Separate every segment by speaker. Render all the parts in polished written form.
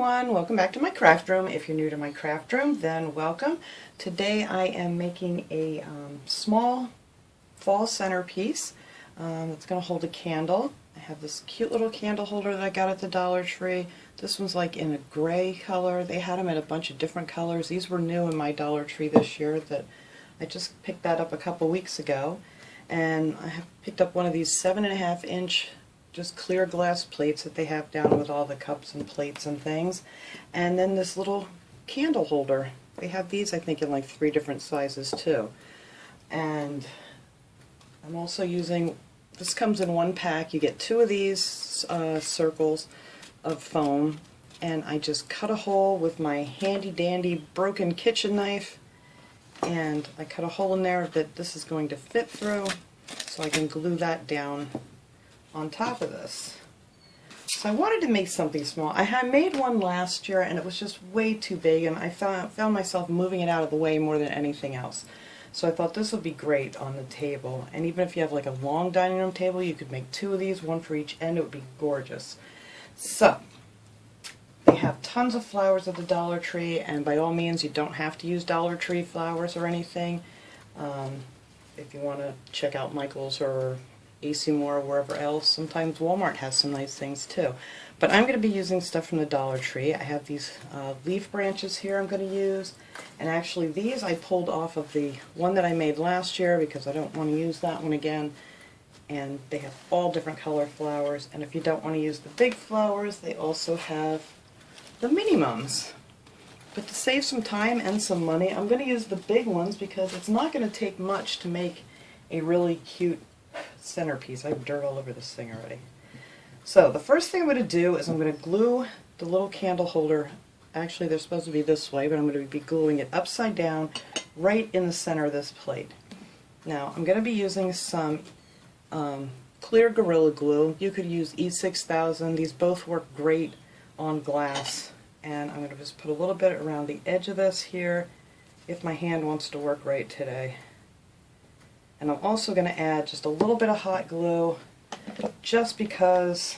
Speaker 1: everyone, welcome back to my craft room. If you're new to my craft room, then welcome. Today I am making a small fall centerpiece that's going to hold a candle. I have this cute little candle holder that I got at the Dollar Tree. This one's like in a gray color. They had them in a bunch of different colors. These were new in my Dollar Tree this year. That I just picked that up a couple weeks ago. And I have picked up one of these 7.5-inch just clear glass plates that they have down with all the cups and plates and things. And then this little candle holder. They have these, I think, in like 3 different sizes too. And I'm also using, this comes in one pack. You get 2 of these circles of foam, and I just cut a hole with my handy dandy broken kitchen knife, and I cut a hole in there that this is going to fit through, so I can glue that down on top of this. So I wanted to make something small. I had made one last year and it was just way too big, and I found myself moving it out of the way more than anything else. So I thought this would be great on the table, and even if you have like a long dining room table, you could make 2 of these, one for each end. It would be gorgeous. So they have tons of flowers at the Dollar Tree, and by all means you don't have to use Dollar Tree flowers or anything. If you want to check out Michael's or or wherever else, sometimes Walmart has some nice things too. But I'm going to be using stuff from the Dollar Tree. I have these leaf branches here I'm going to use, and actually these I pulled off of the one that I made last year because I don't want to use that one again. And they have all different color flowers, and if you don't want to use the big flowers, they also have the minimums. But to save some time and some money, I'm going to use the big ones because it's not going to take much to make a really cute centerpiece. I have dirt all over this thing already. So the first thing I'm going to do is I'm going to glue the little candle holder. Actually, they're supposed to be this way, but I'm going to be gluing it upside down right in the center of this plate. Now I'm going to be using some clear Gorilla Glue. You could use E6000. These both work great on glass. And I'm going to just put a little bit around the edge of this here if my hand wants to work right today. And I'm also going to add just a little bit of hot glue just because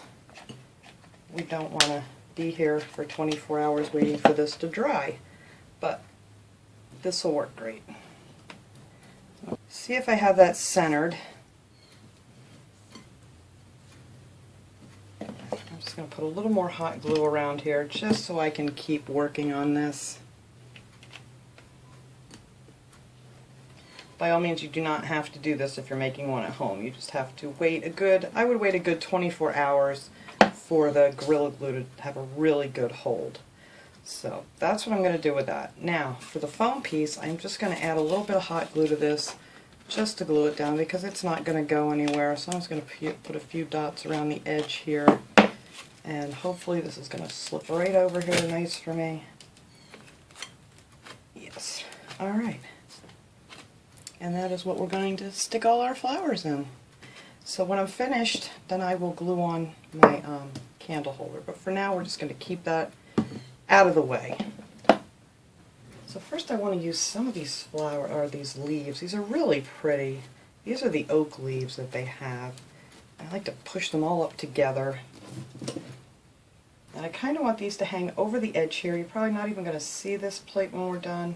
Speaker 1: we don't want to be here for 24 hours waiting for this to dry. But this will work great. See if I have that centered. I'm just going to put a little more hot glue around here just so I can keep working on this. By all means, you do not have to do this if you're making one at home. You just have to wait I would wait a good 24 hours for the Gorilla Glue to have a really good hold. So that's what I'm going to do with that. Now, for the foam piece, I'm just going to add a little bit of hot glue to this just to glue it down because it's not going to go anywhere. So I'm just going to put a few dots around the edge here, and hopefully this is going to slip right over here nice for me. Yes. Alright. And that is what we're going to stick all our flowers in. So when I'm finished, then I will glue on my candle holder. But for now, we're just going to keep that out of the way. So first I want to use some of these these leaves. These are really pretty. These are the oak leaves that they have. I like to push them all up together. And I kind of want these to hang over the edge here. You're probably not even going to see this plate when we're done.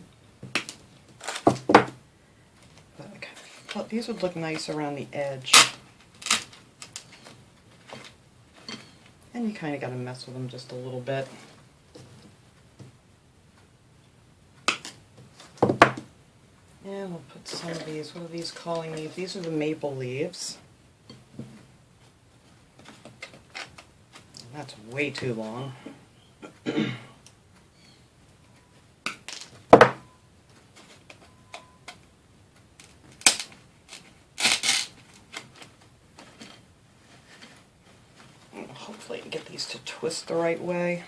Speaker 1: But these would look nice around the edge. And you kind of got to mess with them just a little bit. And we'll put some of these, what are these calling these? These are the maple leaves. That's way too long. Hopefully get these to twist the right way.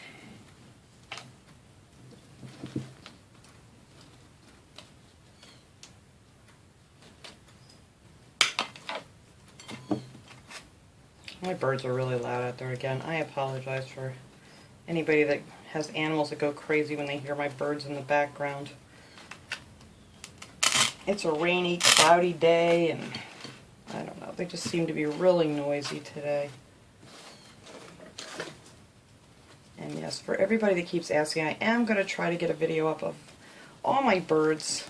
Speaker 1: My birds are really loud out there again. I apologize for anybody that has animals that go crazy when they hear my birds in the background. It's a rainy, cloudy day, and I don't know, they just seem to be really noisy today. And yes, for everybody that keeps asking, I am going to try to get a video up of all my birds.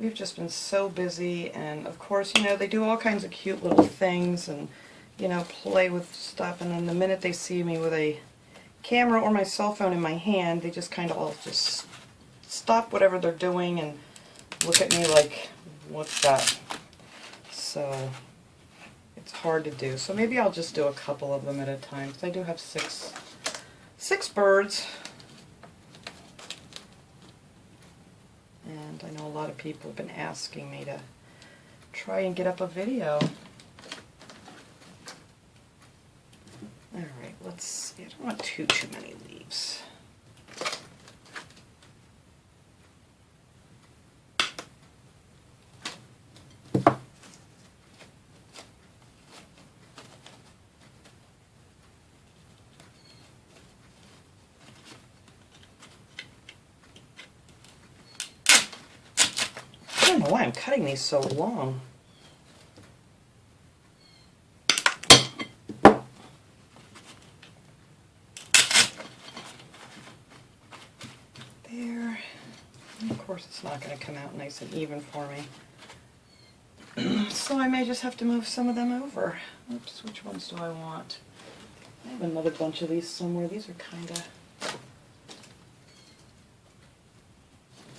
Speaker 1: We've just been so busy, and of course, you know, they do all kinds of cute little things and, you know, play with stuff, and then the minute they see me with a camera or my cell phone in my hand, they just kind of all just stop whatever they're doing and look at me like, what's that? So it's hard to do. So maybe I'll just do a couple of them at a time, because I do have six birds. And I know a lot of people have been asking me to try and get up a video. Alright, let's see. I don't want too many leaves. I don't know why I'm cutting these so long. There. And of course it's not going to come out nice and even for me. So I may just have to move some of them over. Oops, which ones do I want? I have another bunch of these somewhere. These are kind of...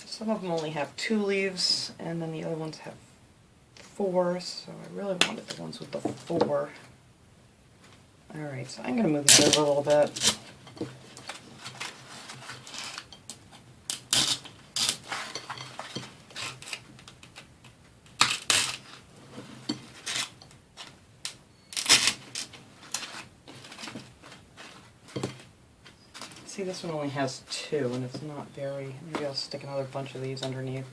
Speaker 1: Some of them only have 2 leaves, and then the other ones have 4, so I really wanted the ones with the 4. Alright, so I'm going to move these over a little bit. See, this one only has 2, and it's not very... Maybe I'll stick another bunch of these underneath.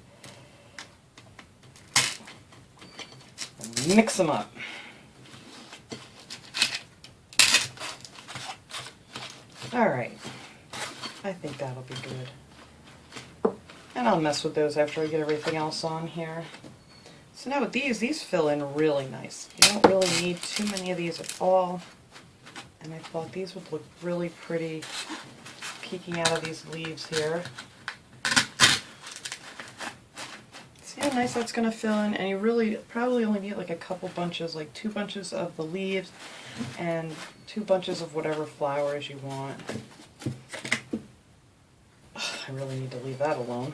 Speaker 1: And mix them up. Alright. I think that'll be good. And I'll mess with those after I get everything else on here. So now with these fill in really nice. You don't really need too many of these at all. And I thought these would look really pretty peeking out of these leaves here. See how nice that's going to fill in, and you really probably only need like a couple bunches, like 2 bunches of the leaves and 2 bunches of whatever flowers you want. I really need to leave that alone.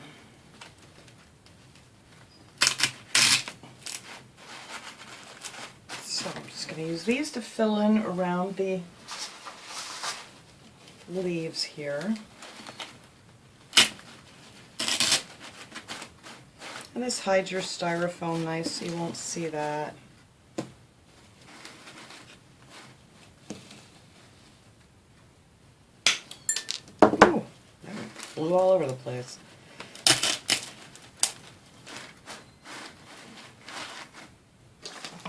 Speaker 1: So I'm just going to use these to fill in around the leaves here. And this hides your styrofoam nice so you won't see that. Ooh, that flew all over the place.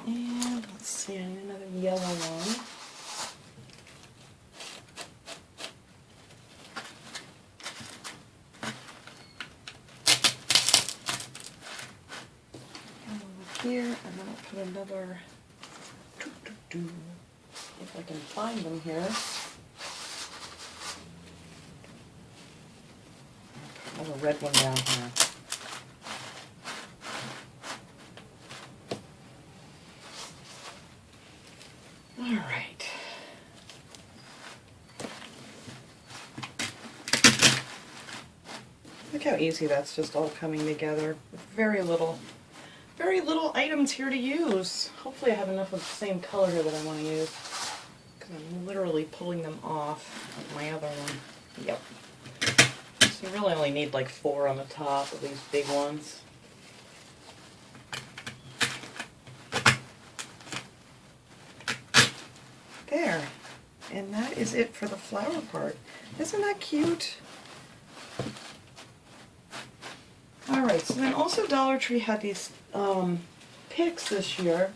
Speaker 1: And let's see, I need another yellow one. Here, and then I'll put another, if I can find them here. I'll put another red one down here. Alright. Look how easy that's just all coming together with very little items here to use. Hopefully I have enough of the same color here that I want to use, because I'm literally pulling them off of my other one. Yep. So you really only need like 4 on the top of these big ones. There. And that is it for the flower part. Isn't that cute? Alright, so then also Dollar Tree had these picks this year.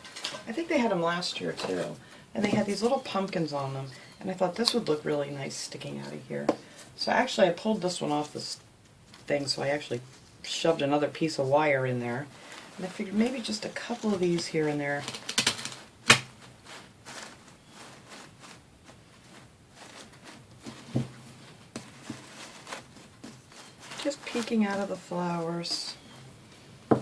Speaker 1: I think they had them last year too. And they had these little pumpkins on them. And I thought this would look really nice sticking out of here. So actually I pulled this one off this thing, so I actually shoved another piece of wire in there. And I figured maybe just a couple of these here and there. peeking out of the flowers. I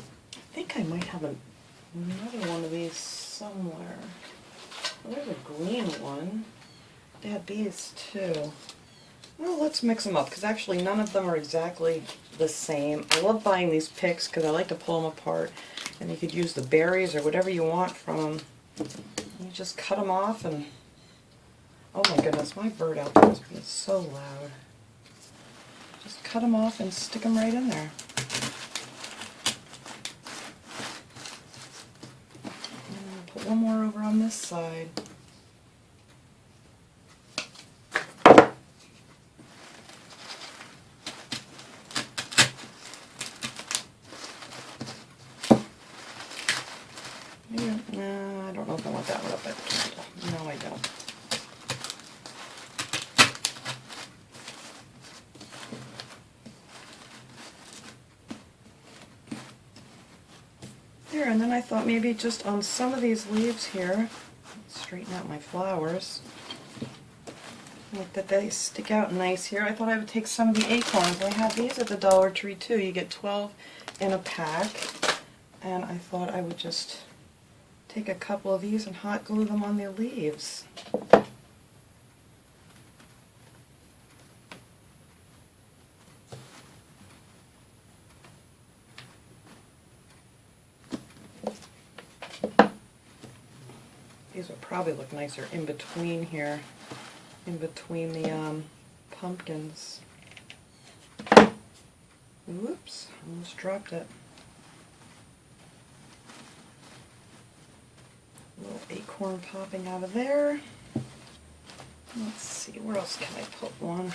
Speaker 1: think I might have another one of these somewhere. Well, there's a green one. They had these too. Well, let's mix them up, because actually none of them are exactly the same. I love buying these picks because I like to pull them apart, and you could use the berries or whatever you want from them. You just cut them off and... Oh my goodness, my bird out there is being so loud. Just cut them off and stick them right in there. And put one more over on this side. No, I don't know if I want that one up by the candle. No, I don't. There, and then I thought maybe just on some of these leaves here, straighten out my flowers, like that they stick out nice here. I thought I would take some of the acorns. They have these at the Dollar Tree too. You get 12 in a pack, and I thought I would just take a couple of these and hot glue them on the leaves. These would probably look nicer in between here, in between the pumpkins. Whoops, almost dropped it. Little acorn popping out of there. Let's see, where else can I put one?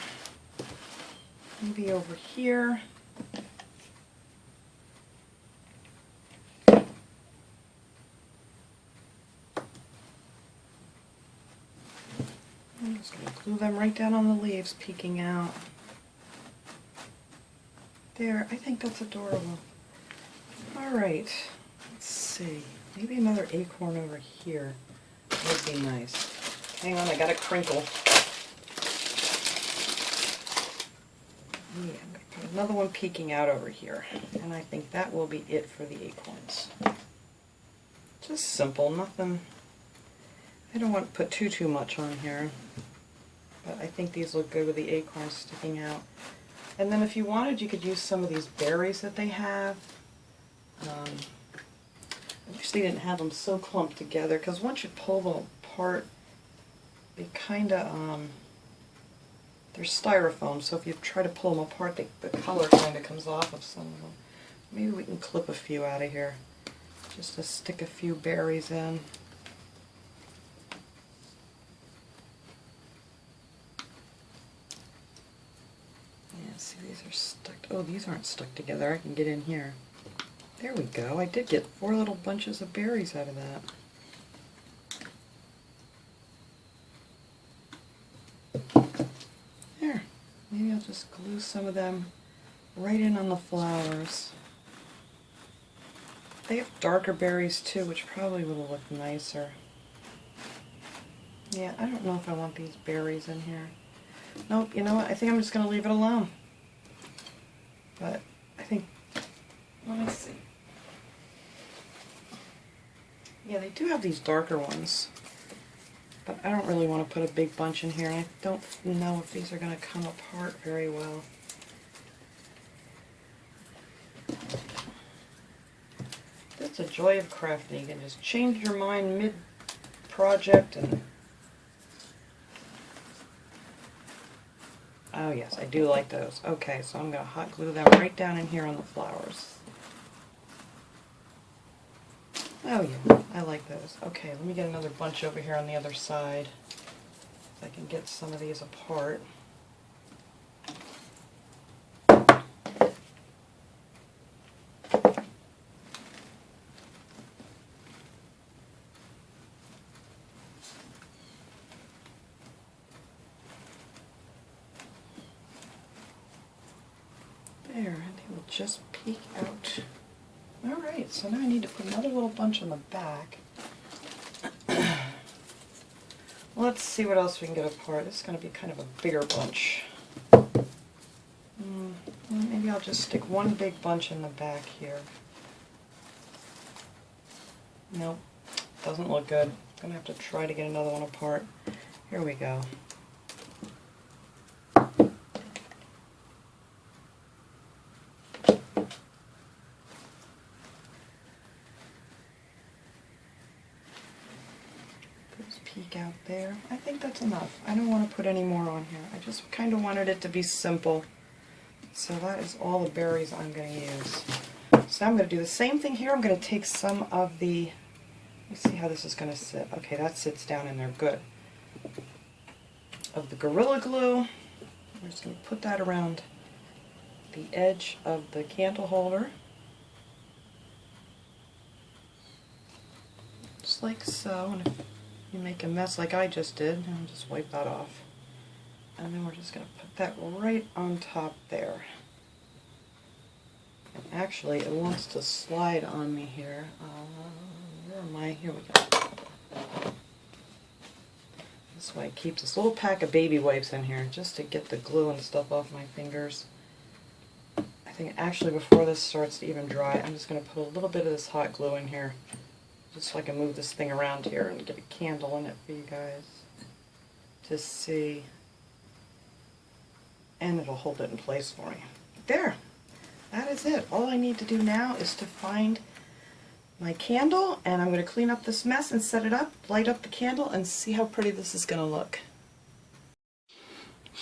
Speaker 1: Maybe over here. I'm just going to glue them right down on the leaves peeking out. There, I think that's adorable. Alright, let's see. Maybe another acorn over here would be nice. Hang on, I got a crinkle. Yeah, I'm going to put another one peeking out over here. And I think that will be it for the acorns. Just simple, nothing. I don't want to put too much on here. But I think these look good with the acorns sticking out. And then if you wanted, you could use some of these berries that they have. I wish they didn't have them so clumped together, because once you pull them apart, they kind of, they're styrofoam, so if you try to pull them apart, the color kind of comes off of some of them. Maybe we can clip a few out of here, just to stick a few berries in. Yeah, see, these are stuck. Oh, these aren't stuck together. I can get in here. There we go. I did get 4 little bunches of berries out of that. There. Maybe I'll just glue some of them right in on the flowers. They have darker berries too, which probably will look nicer. Yeah, I don't know if I want these berries in here. Nope, you know what? I think I'm just going to leave it alone. But I think, let me see. Yeah, they do have these darker ones, but I don't really want to put a big bunch in here. I don't know if these are going to come apart very well. That's the joy of crafting. You can just change your mind mid-project and... Oh yes, I do like those. Okay, so I'm going to hot glue them right down in here on the flowers. Oh yeah, I like those. Okay, let me get another bunch over here on the other side. If I can get some of these apart. There, and they will just peek out. Alright, so now I need to put another little bunch on the back. Let's see what else we can get apart. This is going to be kind of a bigger bunch. Maybe I'll just stick one big bunch in the back here. Nope, doesn't look good. I'm going to have to try to get another one apart. Here we go. Peek out there. I think that's enough. I don't want to put any more on here. I just kind of wanted it to be simple. So that is all the berries I'm going to use. So I'm going to do the same thing here. I'm going to take some of the, let's see how this is going to sit. Okay, that sits down in there good. Of the Gorilla Glue. I'm just going to put that around the edge of the candle holder. Just like so. And if you make a mess like I just did, I'll just wipe that off. And then we're just going to put that right on top there. And actually, it wants to slide on me here. Where am I? Here we go. This way I keep this little pack of baby wipes in here just to get the glue and stuff off my fingers. I think actually before this starts to even dry, I'm just going to put a little bit of this hot glue in here. Just so I can move this thing around here and get a candle in it for you guys to see. And it'll hold it in place for me. There! That is it. All I need to do now is to find my candle, and I'm going to clean up this mess and set it up, light up the candle, and see how pretty this is going to look.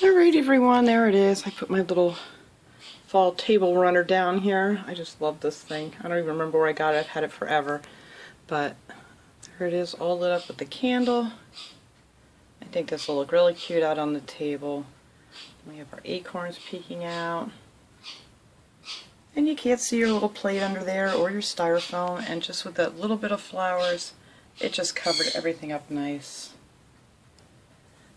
Speaker 1: Alright everyone, there it is. I put my little fall table runner down here. I just love this thing. I don't even remember where I got it. I've had it forever. But there it is, all lit up with the candle. I think this will look really cute out on the table. We have our acorns peeking out. And you can't see your little plate under there or your styrofoam, and just with that little bit of flowers, it just covered everything up nice.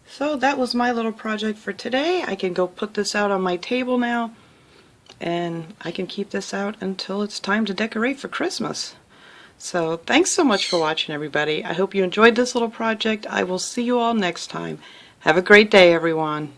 Speaker 1: So that was my little project for today. I can go put this out on my table now, and I can keep this out until it's time to decorate for Christmas. So thanks so much for watching, everybody. I hope you enjoyed this little project. I will see you all next time. Have a great day, everyone.